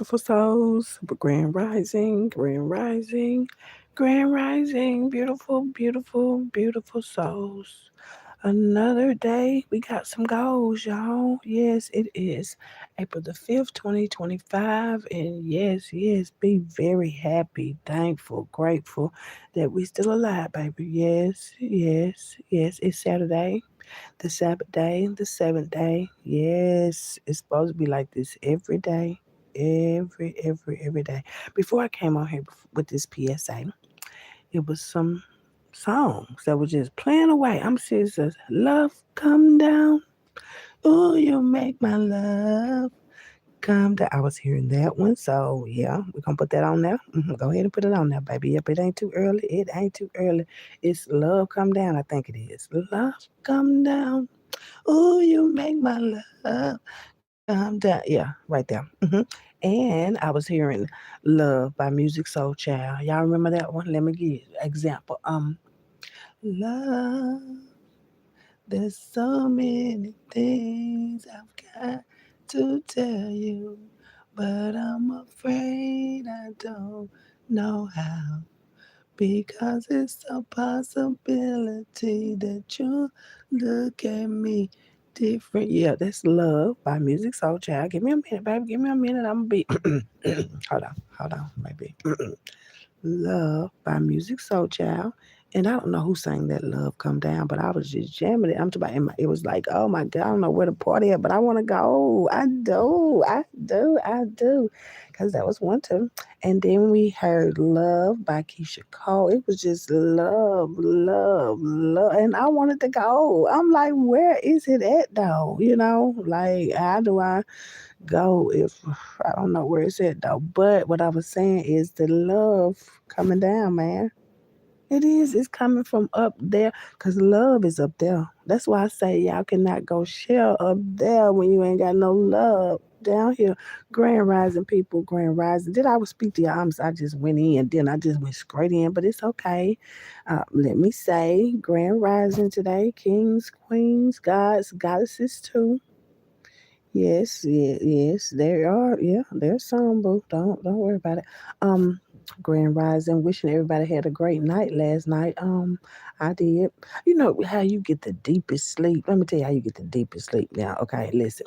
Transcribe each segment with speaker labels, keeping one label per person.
Speaker 1: beautiful souls. Grand rising, grand rising, beautiful, beautiful, beautiful souls. Another day, we got some goals, y'all. Yes, it is April the 5th, 2025. And yes, be very happy, thankful, grateful that we still alive, baby. Yes. It's Saturday, the Sabbath day, the seventh day. Yes, it's supposed to be like this every day. Every day. Before I came on here with this PSA, it was some songs that were just playing away. I'm serious. Love come down. Oh, you make my love come down. I was hearing that one. So, yeah, we're going to put that on there. Go ahead and put it on there, baby. Yep, it ain't too early. It ain't too early. It's Love Come Down, I think it is. Love come down. Oh, you make my love come down. Yeah, right there. And I was hearing Love by Music Soul Child. Y'all remember that one? Let me give you an example. Love, there's so many things I've got to tell you, but I'm afraid I don't know how. Because it's a possibility that you look at me different. Yeah, that's Love by Music Soul Child. Give me a minute, baby. Give me a minute. I'm gonna be hold on, baby. Love by Music Soul Child. And I don't know who sang that Love Come Down, but I was just jamming it. I'm talking about it was like, oh my God, I don't know where the party at, but I want to go. I do. Because that was one too. And then we heard Love by Keisha Cole. It was just love. And I wanted to go. I'm like, where is it at though? Like, how do I go if I don't know where it's at though? But what I was saying is the love coming down, man. It is. It's coming from up there because love is up there. That's why I say y'all cannot go share up there when you ain't got no love down here. Grand Rising people, Grand Rising. Did I speak to y'all? I just went in, then I just went straight in, but it's okay. Let me say Grand Rising today, kings, queens, gods, goddesses too. Yes. There are. Yeah, there's some, boo. Don't worry about it. Um, Grand Rising. Wishing everybody had a great night last night. I did. You know how you get the deepest sleep. Let me tell you how you get the deepest sleep. Now, okay, listen.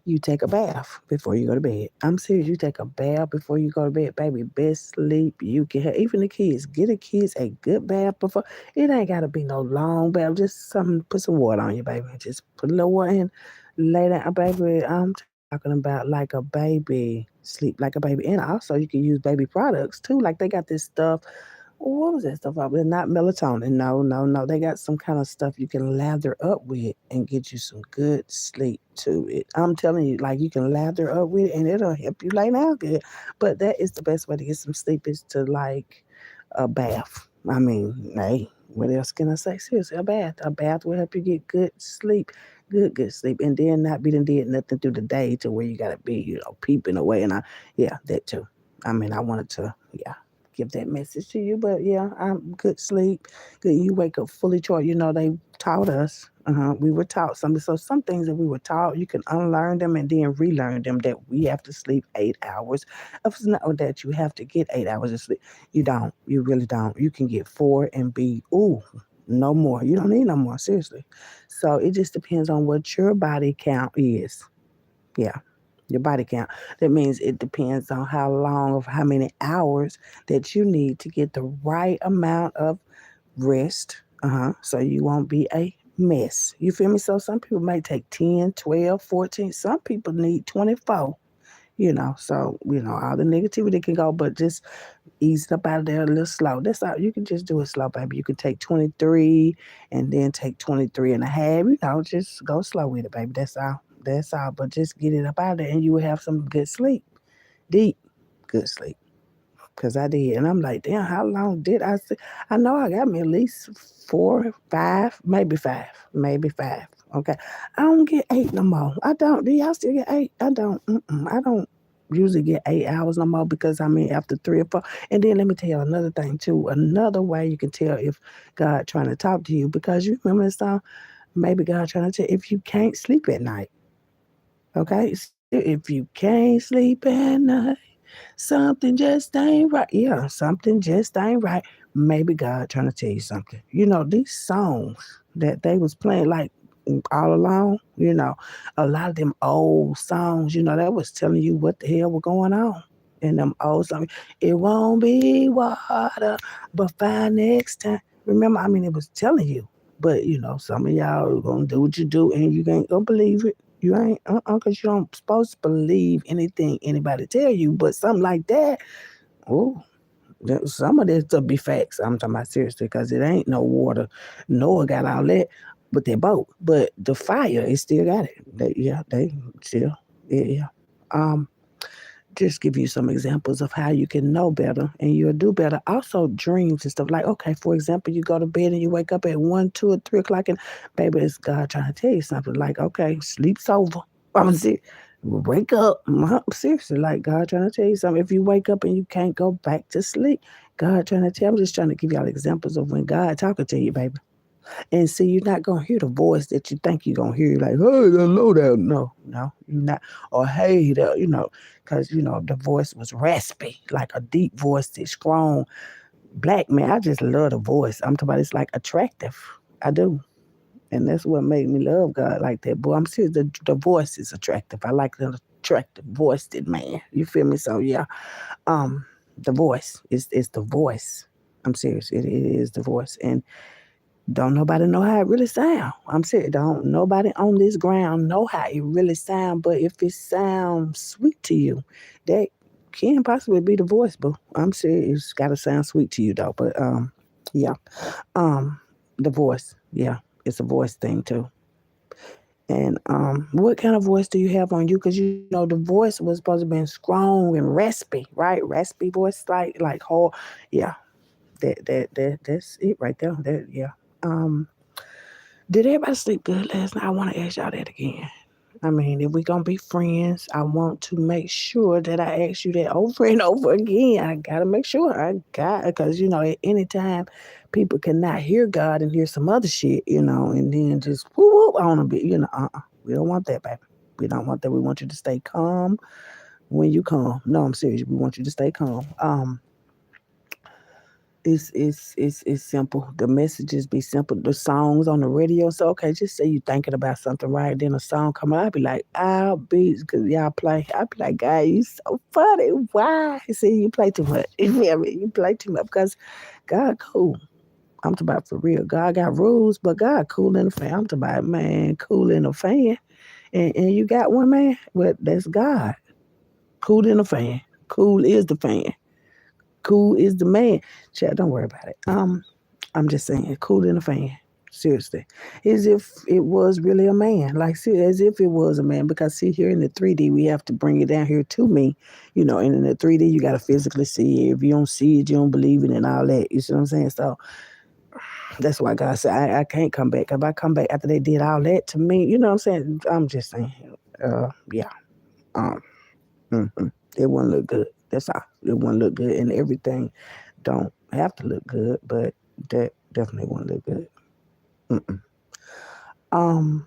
Speaker 1: You take a bath before you go to bed. I'm serious. You take a bath before you go to bed, baby. Best sleep you can have. Even the kids, get the kids a good bath before. It ain't gotta be no long bath. Just something. Put some water on you, baby. Just put a little water in. Lay down, baby. I'm talking about like a baby. Sleep like a baby. And also, you can use baby products too. Like they got this stuff. What was that stuff out there? Not melatonin. No. They got some kind of stuff you can lather up with and get you some good sleep to it. I'm telling you, like you can lather up with it and it'll help you lay down good. But that is the best way to get some sleep is to like a bath. I mean, hey, what else can I say? Seriously, a bath. A bath will help you get good sleep, good sleep, and then not be done did nothing through the day to where you gotta be, peeping away. And yeah, that too. I mean, I wanted to, yeah, give that message to you, but yeah, I'm good sleep. Good, you wake up fully charged. They taught us. We were taught something. So some things that we were taught, you can unlearn them and then relearn them. That we have to sleep 8 hours. It's not that you have to get 8 hours of sleep. You don't. You really don't. You can get four and be no more. You don't need no more. Seriously. So it just depends on what your body count is. Yeah, your body count. That means it depends on how long of how many hours that you need to get the right amount of rest. So you won't be a mess. You feel me? So some people may take 10, 12, 14. Some people need 24. So all the negativity can go, but just ease it up out of there a little slow. That's all. You can just do it slow, baby. You can take 23 and then take 23 and a half. Just go slow with it, baby. That's all. That's all. But just get it up out of there and you will have some good sleep. Deep, good sleep. Because I did. And I'm like, damn, how long did I sleep? I know I got me at least 4, 5, maybe 5. Maybe 5. Okay. I don't get 8 no more. I don't. Do y'all still get 8? I don't. I don't usually get 8 hours no more because I mean after 3 or 4. And then let me tell you another thing too. Another way you can tell if God trying to talk to you because you remember the song, maybe God trying to tell you if you can't sleep at night. Okay, if you can't sleep at night, Something just ain't right. Yeah, something just ain't right. Maybe God trying to tell you something. These songs that they was playing like all along, a lot of them old songs, that was telling you what the hell was going on. And them old songs, it won't be water, but fine next time. Remember, it was telling you. But some of y'all gonna do what you do, and you ain't gonna believe it. You ain't, because you don't supposed to believe anything anybody tell you. But something like that, oh, some of this to be facts. I'm talking about seriously, because it ain't no water. Noah got all that, but their boat. But the fire, it still got it. They still, yeah. Um, just give you some examples of how you can know better and you'll do better. Also, dreams and stuff like, okay, for example, you go to bed and you wake up at 1, 2, or 3 o'clock, and baby, it's God trying to tell you something. Like, okay, sleep's over. I'm serious. Wake up. Seriously, like God trying to tell you something. If you wake up and you can't go back to sleep, God trying to tell. I'm just trying to give y'all examples of when God talking to you, baby. And see, you're not gonna hear the voice that you think you're gonna hear, like, hey, hello there. No, you're not. Or hey there, because the voice was raspy, like a deep voice, that's strong. Black man, I just love the voice. I'm talking about it's like attractive. I do. And that's what made me love God like that. Boy, I'm serious. The voice is attractive. I like the attractive voiced man. You feel me? So yeah. Um, the voice is the voice. I'm serious. It is the voice. And don't nobody know how it really sound. I'm serious. Don't nobody on this ground know how it really sound. But if it sounds sweet to you, that can possibly be the voice, boo. I'm serious. It's gotta sound sweet to you though. But yeah. Um, the voice. Yeah, it's a voice thing too. And what kind of voice do you have on you? Because the voice was supposed to be strong and raspy, right? Raspy voice, like whole, yeah. That's it right there. That yeah. Um, did everybody sleep good last night? I want to ask y'all that again. If we gonna be friends, I want to make sure that I ask you that over and over again. I gotta make sure because at any time people cannot hear God and hear some other shit, and then just whoop, whoop on a bit, We don't want that, baby. We don't want that. We want you to stay calm when you calm. No, I'm serious. We want you to stay calm. It's simple. The messages be simple. The songs on the radio. So okay, just say you thinking about something, right? Then a song come on. I'll be like, I'll be because y'all play. I'll be like, guys, you so funny. Why? See, you play too much. You feel me? You play too much because God cool. I'm talking about for real. God got rules, but God cool in the fan. I'm talking about man, cool in the fan. And you got one man, well, that's God. Cool in the fan. Cool is the fan. Cool is the man. Chat, don't worry about it. I'm just saying, cool in the fan. Seriously, as if it was really a man, like see, as if it was a man. Because see, here in the 3D, we have to bring it down here to me, And in the 3D, you got to physically see it. If you don't see it, you don't believe it, and all that. You see what I'm saying? So that's why God said I can't come back. If I come back after they did all that to me, you know what I'm saying? I'm just saying, yeah. Um, mm-hmm. It wouldn't look good. That's all. It wouldn't look good, and everything don't have to look good, but that definitely wouldn't look good. Mm-mm. Um,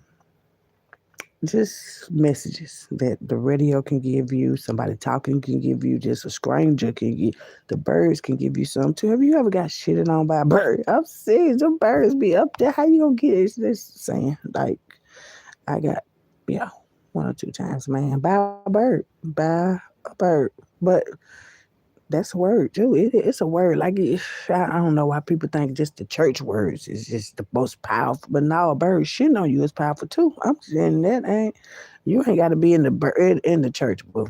Speaker 1: just messages that the radio can give you, somebody talking can give you, just a stranger can give, the birds can give you some too. Have you ever got shitted on by a bird? I'm serious, the birds be up there. How you gonna get it? Just saying, like I got, yeah, 1 or 2 times, man, by a bird, by a bird, but that's a word too. It's a word. Like I don't know why people think just the church words is just the most powerful, but now a bird shitting on you is powerful too. I'm saying that ain't you ain't got to be in the bird in the church, boo.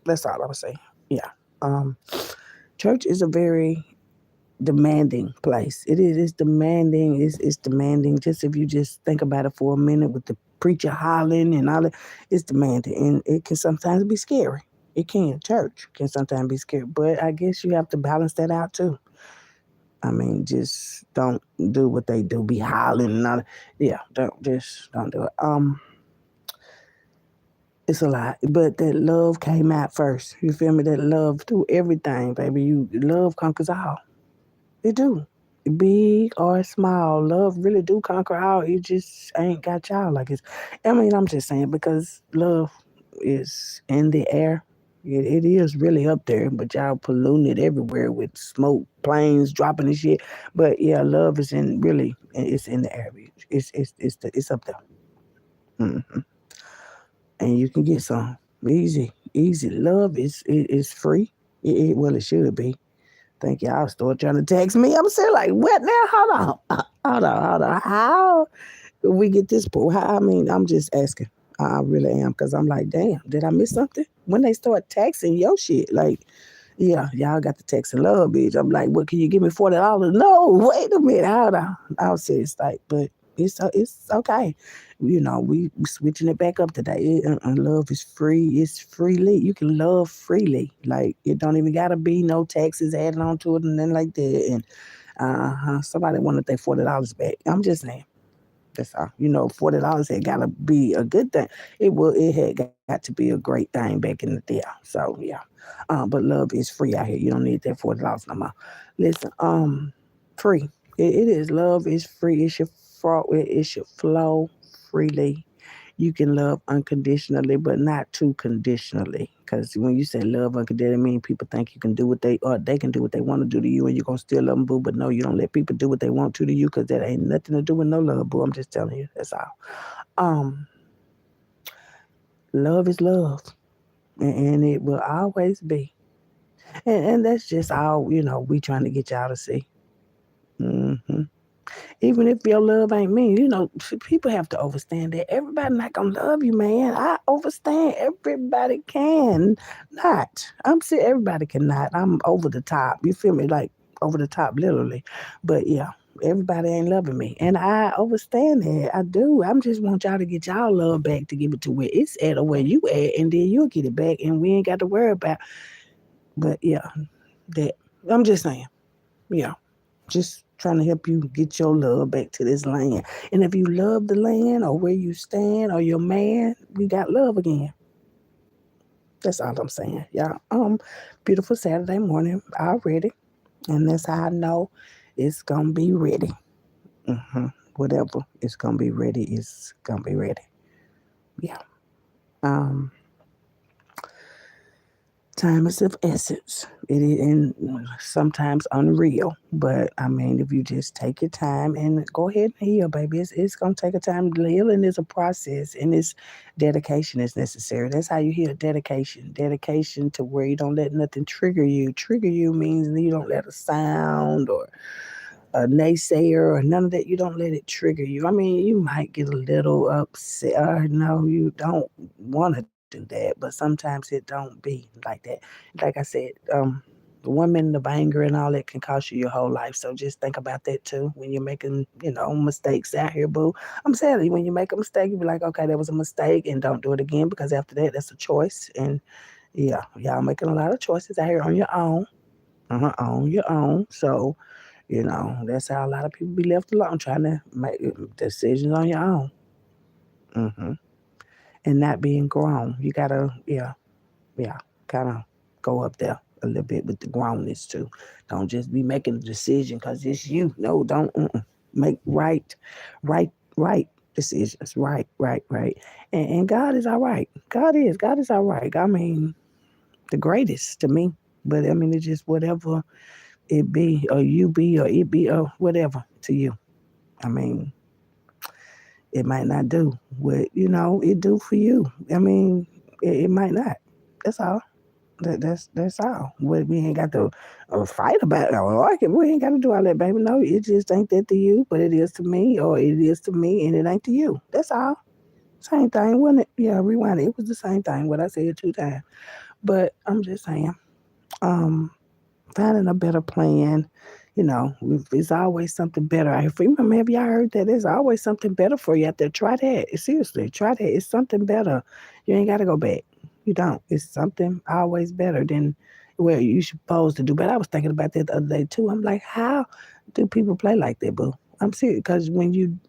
Speaker 1: That's all I would say. Yeah. Um, church is a very demanding place. It is. It's demanding. It's demanding. Just if you just think about it for a minute with the preacher hollering and all that, it's demanding, and it can sometimes be scary. It can. Church can sometimes be scary, but I guess you have to balance that out too. Just don't do what they do. Be hollering and all that. Yeah, don't do it. It's a lot, but that love came out first. You feel me? That love through everything, baby. Love conquers all. It do. Big or small, love really do conquer all. It just ain't got y'all like it's. I'm just saying because love is in the air. It is really up there, but y'all polluting it everywhere with smoke, planes dropping and shit. But yeah, love is in really, it's in the area. It's up there, and you can get some easy, easy. Love is free. Well, it should be. Think y'all start trying to text me. I'm saying like, what now? Hold on. How did we get this pool? I mean, I'm just asking. I really am because I'm like, damn, did I miss something? When they start taxing your shit, like, yeah, y'all got the text and love, bitch. I'm like, what? Can you give me $40? No, wait a minute, hold on. I was serious, like, but it's okay. We switching it back up today. Love is free. It's freely. You can love freely. Like it don't even gotta be no taxes added on to it and then like that. And somebody wanted their $40 back. I'm just saying. That's all. $40 had gotta be a good thing. It had got to be a great thing back in the day. So yeah. But love is free out here. You don't need that $40 no more. Listen, free. It is. Love is free. It should flow freely. You can love unconditionally, but not too conditionally. Because when you say love unconditionally, I mean people think you can do what they can do what they want to do to you, and you're gonna still love them, boo. But no, you don't let people do what they want to you, because that ain't nothing to do with no love, boo. I'm just telling you. That's all. Um, love is love, and it will always be. And that's just all we trying to get y'all to see. Hmm. Even if your love ain't me, people have to understand that everybody not gonna love you, man. I understand everybody can not. I'm saying everybody cannot. I'm over the top. You feel me? Like over the top, literally. But yeah, everybody ain't loving me, and I understand that. I do. I'm just want y'all to get y'all love back to give it to where it's at or where you at, and then you'll get it back, and we ain't got to worry about. But yeah, that I'm just saying. Yeah. Just trying to help you get your love back to this land. And if you love the land or where you stand or your man, we got love again. That's all I'm saying. Yeah. Beautiful Saturday morning already. And that's how I know it's gonna be ready. hmm Whatever it's gonna be ready, it's gonna be ready. Yeah. Um Time is of essence. It is and sometimes unreal, but I mean, if you just take your time and go ahead and heal, baby, it's gonna take a time. Healing is a process, and it's dedication is necessary. That's how you heal. Dedication to where you don't let nothing trigger you. Trigger you means you don't let a sound or a naysayer or none of that. You don't let it trigger you. I mean, you might get a little upset. Or no, you don't want to do that, but sometimes it don't be like that. Like I said, the 1 minute of anger and all that can cost you your whole life. So just think about that too when you're making, mistakes out here, boo. I'm saying when you make a mistake, you be like, okay, that was a mistake, and don't do it again, because after that, that's a choice. And yeah, y'all making a lot of choices out here on your own. On your own. So that's how a lot of people be left alone trying to make decisions on your own. hmm And not being grown. You gotta, yeah, kind of go up there a little bit with the grownness too. Don't just be making a decision because it's you. No, don't make right, right decisions. Right. And God is all right. God is all right. I mean, the greatest to me. But I mean, it's just whatever it be, or you be, or it be, or whatever to you. I mean, it might not do what it do for you. I mean, it might not. That's all. That's all. We ain't got to fight about it or argue. We ain't got to do all that, baby. No, it just ain't that to you, but it is to me, or it is to me, and it ain't to you. That's all. Same thing, wasn't it? Yeah, rewind it. It was the same thing. What I said 2 times, but I'm just saying. Um, Finding a better plan. It's always something better. I remember, have y'all heard that? There's always something better for you out there. Try that. Seriously, try that. It's something better. You ain't got to go back. You don't. It's something always better than where you supposed to do. But I was thinking about that the other day too. I'm like, how do people play like that, boo? I'm serious, because when you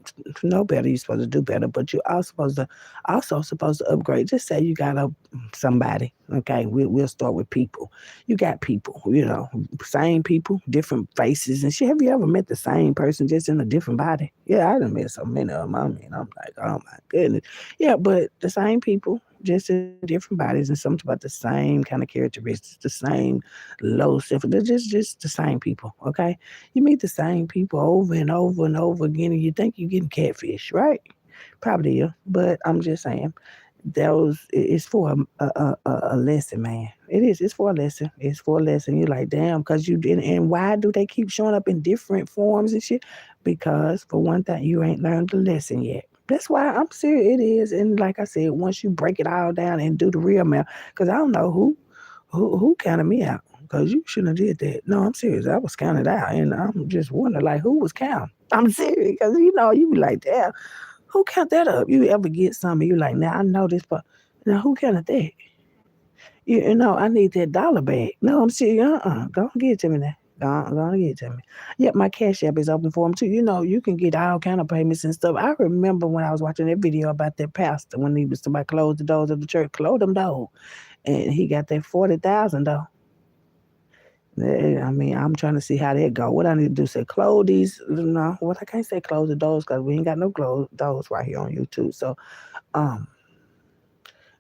Speaker 1: know better, you're supposed to do better. But you're also supposed to upgrade. Just say you got somebody. Okay, we'll start with people. You got people. Same people, different faces and shit. Have you ever met the same person just in a different body? Yeah, I done met so many of them. I mean, I'm like, oh my goodness. Yeah, but the same people. just in different bodies and something about the same kind of characteristics, the same low self. They're just the same people. Okay, you meet the same people over and over and over again, and you think you're getting catfish, right? Probably, yeah. But I'm just saying, those it's for a lesson, man. It is. It's for a lesson. It's for a lesson. You're like, damn, because you didn't. And why do they keep showing up in different forms and shit? Because for one thing, you ain't learned the lesson yet. That's why I'm serious. It is. And like I said, once you break it all down and do the real math, because I don't know who counted me out. Because you shouldn't have did that. No, I'm serious. I was counted out, and I'm just wondering, like, who was counting? I'm serious, because you be like, damn, who count that up? You ever get something, you like, now I know this, but now who counted that? You know, I need that dollar back. No, I'm serious. Go and get it to me now. Go and get it to me. Yep, my Cash App is open for them too. You can get all kind of payments and stuff. I remember when I was watching that video about that pastor when he was somebody close the doors of the church, close them doors, and he got that 40,000 though. I mean, I'm trying to see how that go. What I need to do? Say close these? No, what I can't say close the doors because we ain't got no close doors right here on YouTube. So, um,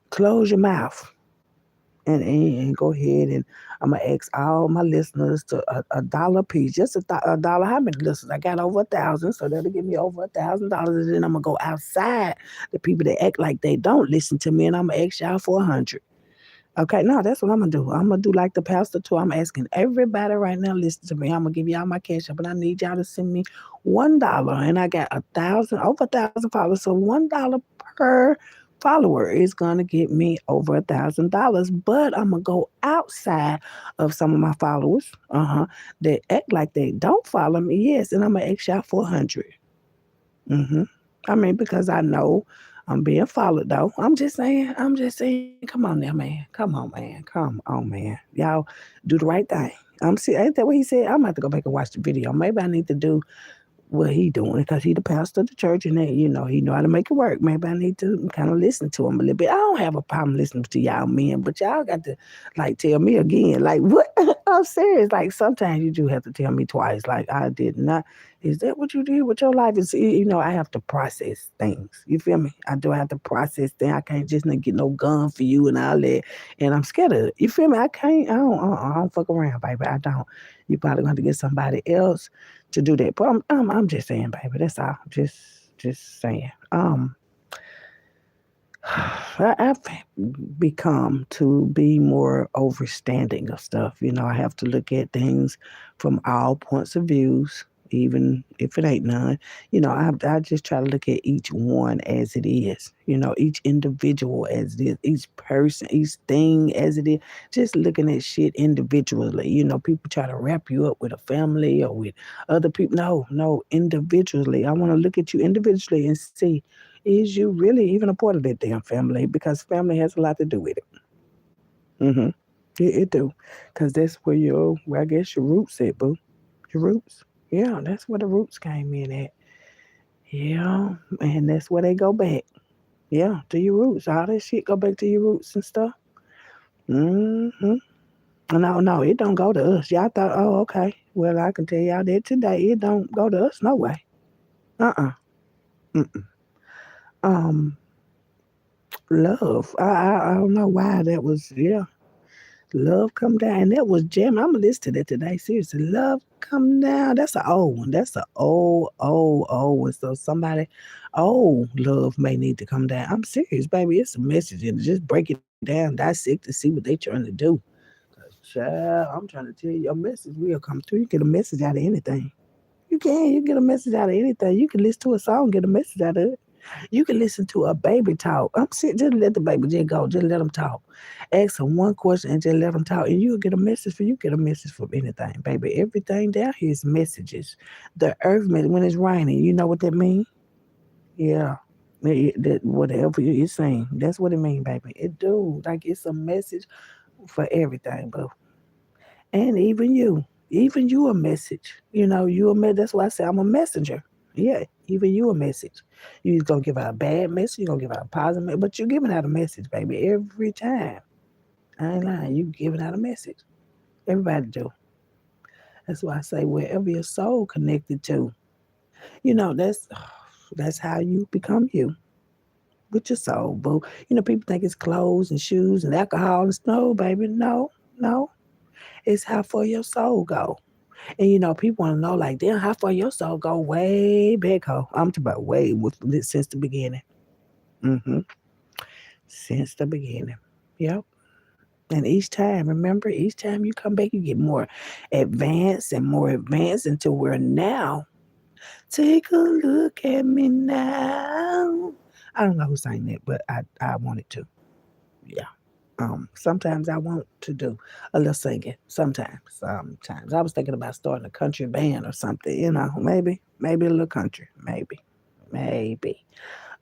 Speaker 1: close your mouth and go ahead and I'm gonna ask all my listeners to a dollar piece, just a dollar. How many listeners? I got over 1,000, so that'll give me over $1,000. And then I'm gonna go outside the people that act like they don't listen to me, and I'm gonna ask y'all for 100. Okay, no, that's what I'm gonna do. I'm gonna do like the pastor too. I'm asking everybody right now, listen to me. I'm gonna give y'all my cash up, but I need y'all to send me $1. And I got 1,000 followers. So $1 per follower is gonna get me over $1,000. But I'm gonna go outside of some of my followers, that act like they don't follow me. Yes, and I'm gonna ask y'all for 100. hmm I mean, because I know I'm being followed though. I'm just saying. I'm just saying. Come on now, man. Come on, man. Come on, man. Y'all do the right thing. I'm see. Ain't that what he said? I'm gonna have to go back and watch the video. Maybe I need to do what he doing because he the pastor of the church and he know how to make it work. Maybe I need to kind of listen to him a little bit. I don't have a problem listening to y'all men, but y'all got to like tell me again. Like what? I'm serious. Like sometimes you do have to tell me twice. Like I did not. Is that what you did with your life? Is I have to process things. You feel me? I do have to process things. I can't just not get no gun for you and all that. And I'm scared of it. You feel me? I can't. I don't fuck around, baby. I don't. You probably going to get somebody else to do that. But I'm just saying, baby. That's all. Just saying. I've become to be more overstanding of stuff. I have to look at things from all points of views, even if it ain't none. I just try to look at each one as it is. Each individual as it is, each person, each thing as it is. Just looking at shit individually. People try to wrap you up with a family or with other people. No, no, individually. I want to look at you individually and see, is you really even a part of that damn family? Because family has a lot to do with it. hmm it do. Because that's where I guess your roots at, boo. Your roots. Yeah, that's where the roots came in at. Yeah, and that's where they go back. Yeah, to your roots. All that shit go back to your roots and stuff. hmm No, no, it don't go to us. Y'all thought, oh, okay. Well, I can tell y'all that today. It don't go to us. No way. Uh-uh. Mm-mm. Um, love. I don't know why that was. Yeah, love come down. And that was jam. I'm gonna listen to that today. Seriously, love come down. That's an old one. That's an old one. So somebody old love may need to come down. I'm serious, baby. It's a message, and just break it down, dissect to see what they trying to do. Child, I'm trying to tell you, your message will come through. You get a message out of anything. You can. You get a message out of anything. You can listen to a song, get a message out of it. You can listen to a baby talk. I'm saying, just let the baby just go. Just let them talk. Ask them one question and just let them talk, and you'll get a message for you. Get a message from anything, baby. Everything down here is messages. The earth, when it's raining, you know what that means? Yeah. That whatever you're saying, that's what it means, baby. It do. Like it's a message for everything, boo. And even you a message. You a message. That's why I say I'm a messenger. Yeah, even you a message. You gonna give out a bad message, you gonna give out a positive message, but you're giving out a message, baby, every time. I ain't lying, you giving out a message. Everybody do. That's why I say wherever your soul connected to, that's how you become you. with your soul, boo. People think it's clothes and shoes and alcohol and snow, baby. No, no. It's how far your soul go. And people want to know, like, damn, how far your soul go way back, ho. I'm talking about way since the beginning. Mm-hmm. Since the beginning. Yep. And each time you come back, you get more advanced until we're now. Take a look at me now. I don't know who sang that, but I wanted to. Yeah. Sometimes I want to do a little singing. Sometimes. I was thinking about starting a country band or something, maybe a little country. Maybe.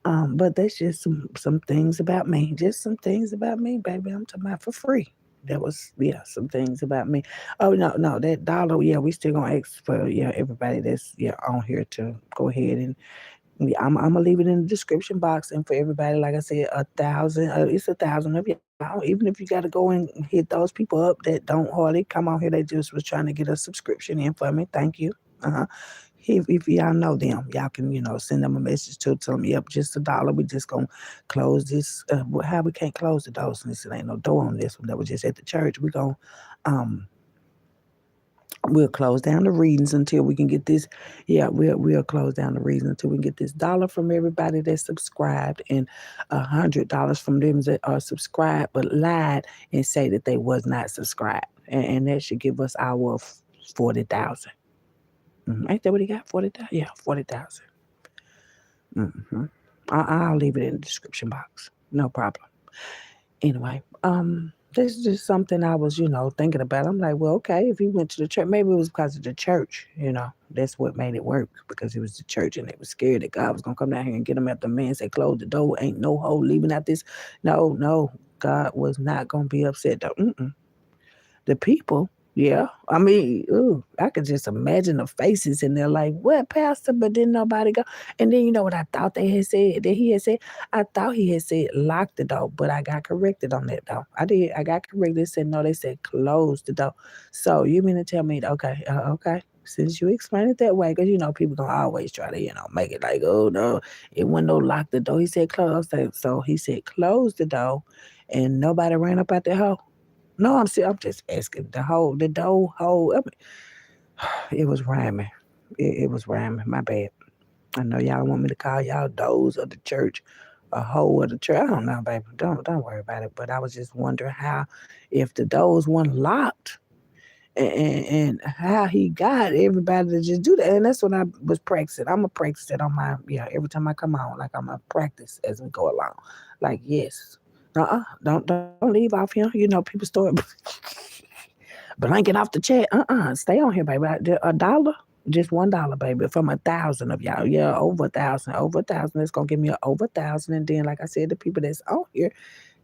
Speaker 1: But that's just some things about me. Just some things about me, baby. I'm talking about for free. That was some things about me. Oh no, that dollar, yeah, we still gonna ask for everybody that's on here to go ahead and I'm gonna leave it in the description box, and for everybody, like I said, 1,000. It's 1,000 of y'all. Even if you got to go and hit those people up that don't hardly come on here, they just was trying to get a subscription in for me. Thank you. Uh-huh. If y'all know them, y'all can send them a message to tell them, yep, just $1. We just gonna close this. How we can't close the door since it ain't no door on this one. That was just at the church. We gonna um we'll close down the readings until we can get this. Yeah, we'll close down the readings until we can get this dollar from everybody that's subscribed, and $100 from them that are subscribed but lied and say that they was not subscribed, and that should give us our 40,000. Ain't that what he got? 40,000. Yeah, 40,000. Mm-hmm. I'll leave it in the description box. No problem. Anyway, this is just something I was, thinking about. I'm like, well, okay, if he went to the church, maybe it was because of the church, that's what made it work, because it was the church and they were scared that God was gonna come down here and get them. After the man said, close the door, ain't no hole leaving out this. No, no, God was not gonna be upset though. The people, yeah. I mean, ooh, I could just imagine the faces and they're like, what, Pastor? But then nobody go. And then you know what I thought they had said? That he had said? I thought he had said lock the door, but I got corrected on that though. I did. I got corrected. They said no, they said close the door. So you mean to tell me, okay. Since you explain it that way, because people gonna always try to make it like, oh no, it wasn't no lock the door. He said close. So he said close the door, and nobody ran up out the hole. No, I'm just asking the dough hole. It was rhyming. It was rhyming. My bad. I know y'all want me to call y'all doors of the church, a hole of the church. I don't know, baby. Don't worry about it. But I was just wondering how, if the doors weren't locked, and how he got everybody to just do that. And that's what I was practicing. I'm gonna practice it on my every time I come on. Like I'm gonna practice as we go along. Like yes. Don't leave off here. People start blanking off the chat. Stay on here, baby. A dollar, just $1, baby, from 1,000 of y'all. Yeah, over 1,000, over 1,000. It's gonna give me over 1,000, and then, like I said, the people that's on here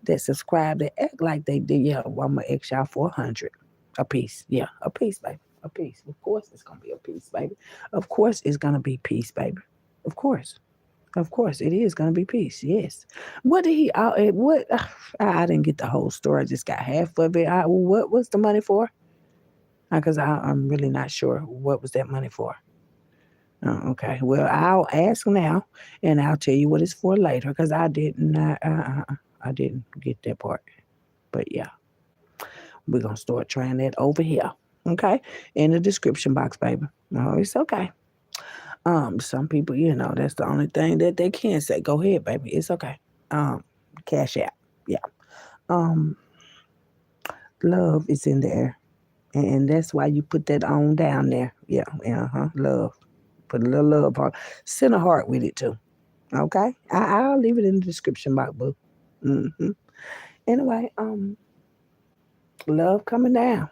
Speaker 1: that subscribe, that act like they did. Yeah, well, I'm gonna ask y'all for 100 a piece. Yeah, a piece, baby, a piece. Of course, it's gonna be a piece, baby. Of course, it's gonna be peace, baby. Of course. Of course, it is gonna be peace. Yes. What did he? What? I didn't get the whole story. I just got half of it. What was the money for? Because I'm really not sure what was that money for. Okay. Well, I'll ask now, and I'll tell you what it's for later. Because I did not. I didn't get that part. But yeah, we're gonna start trying that over here. Okay, in the description box, baby. No, it's okay. Some people, that's the only thing that they can say. Go ahead, baby. It's okay. Um, Cash out. Yeah. Um, Love is in there. And that's why you put that on down there. Yeah, love. Put a little love heart. Send a heart with it too. Okay? I'll leave it in the description box, boo. hmm Anyway, love coming down.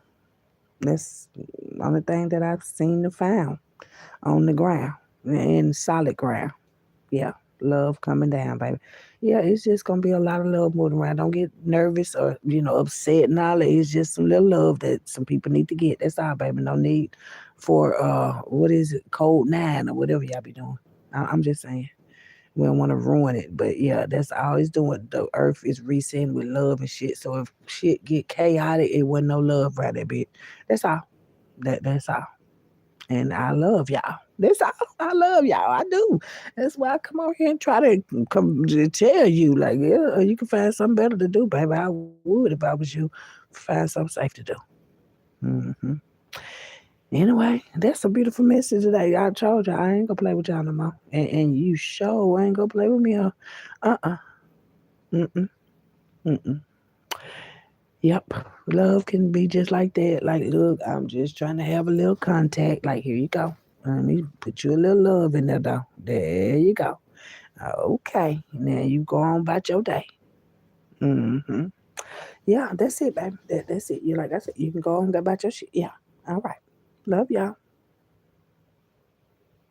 Speaker 1: That's the only thing that I've seen and found on the ground, in solid ground. Yeah, love coming down, baby. Yeah, it's just gonna be a lot of love moving around. Don't get nervous or upset and all that. It's just some little love that some people need to get. That's all, baby. No need for what is it, code 9 or whatever y'all be doing. I'm just saying. We don't want to ruin it, but yeah, that's all it's doing. The earth is resetting with love and shit. So if shit get chaotic, it wasn't no love right there, bitch. That's all. That's all. and I love y'all. That's all. I love y'all. I do. That's why I come over here and try to come to tell you, like, yeah, you can find something better to do, baby. I would if I was you. Find something safe to do. Hmm. Anyway, that's a beautiful message today. I told you I ain't gonna play with y'all no more, and you sure ain't gonna play with me. Uh. Mm-mm. Mm-mm. Yep. Love can be just like that. Like, look, I'm just trying to have a little contact. Like, here you go. Let me put you a little love in there, though. There you go. Okay. Now you go on about your day. Mm-hmm. Yeah, that's it, baby. That's it. You like I said, you can go on about your shit. Yeah. All right. Love y'all.